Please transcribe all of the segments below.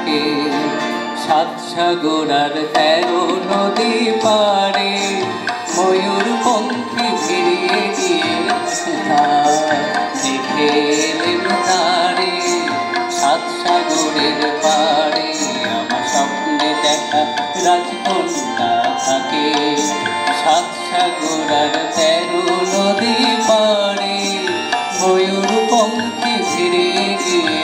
থাকে। সাত সাগর আর 13 নদী পারে ময়ূরপঙ্খী ফিরিয়ে গিয়ে দেখে এলেন তারে। সাত সাগরের পারে আমার স্বপ্নে দেখা রাজকন্যা থাকে। সাত সাগর আর 13 নদী পারে ময়ূরপঙ্খী ফিরিয়ে গিয়ে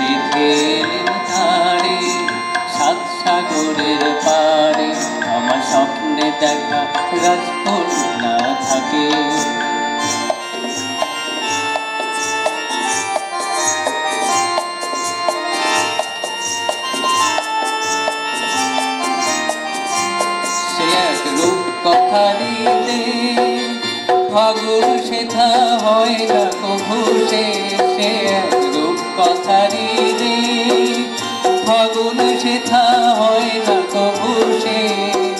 দেখে এলেন তারে। সাত সাগরের পারে আমার স্বপ্নে দেখা রাজকন্যা থাকে। সে এক রূপকথারিতে ফাগুন সেথা হয় না কভু শেষ। সে এক রূপকথারিতে ফাগুন সেথা হয় না কভু শেষ।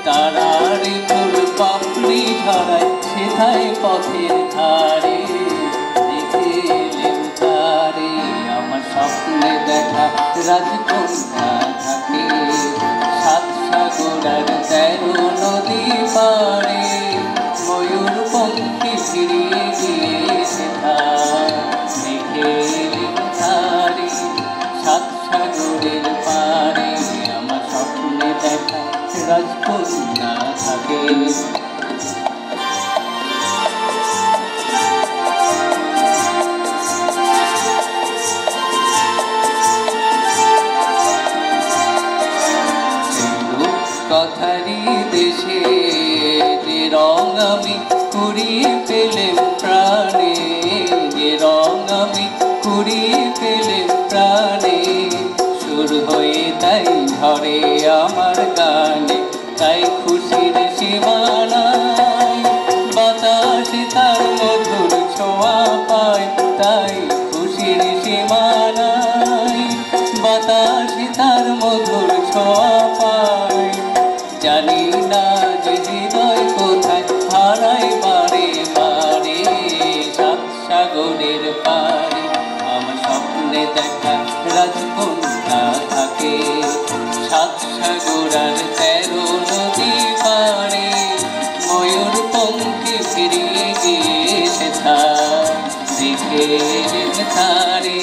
তারার ফুল পাপড়ি ঝরায় সেথায় পথের ধারে দেখে এলেন তারে। আমার স্বপ্নে দেখা রাজকন্যা থাকে। সাত সাগর আর 13 নদী পারে ময়ূরপঙ্খী ফিরিয়ে গিয়ে দেখে এলেন তারে। সাত সাগরের পারে আমার স্বপ্নে দেখা রাজকন্যা থাকে। কথারি দেশে যে রং আমি কুড়িয়ে পেলেম প্রাণে। যে রং আমি কুড়িয়ে পেলেম প্রাণে। সুর হয়ে তাই ঝরে আমার গানে। তাই খুশির সীমানায় বাতাসে তার মধুর ছোঁয়া পায়। তাই খুশির সীমানায় বাতাসে তার মধুর ছোঁয়া পায়। জানি না যে হৃদয় কোথায় হারাই বারে বারে। সাত সাগরের পারে আমার স্বপ্নে দেখা রাজকন্যা থাকে। সাত সাগর আর 13 নদী পারে ময়ূরপঙ্খী ফিরিয়ে গিয়ে দেখে এলেন তারে।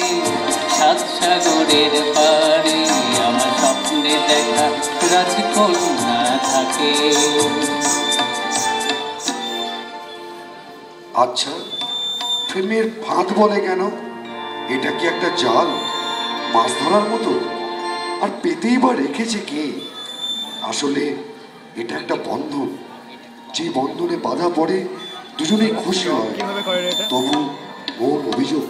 সাত সাগরের পারে আমার স্বপ্নে দেখা রাজকন্যা থাকে। আচ্ছা, প্রেমের ফাঁদ বলে কেন? এটা কি একটা জাল মাছ ধরার মতো? আর পেতেই বা রেখেছে কে? আসলে এটা একটা বন্ধন, যে বন্ধনে বাধা পড়ে দুজনেই খুশি হয়। তবু ওর অভিযোগ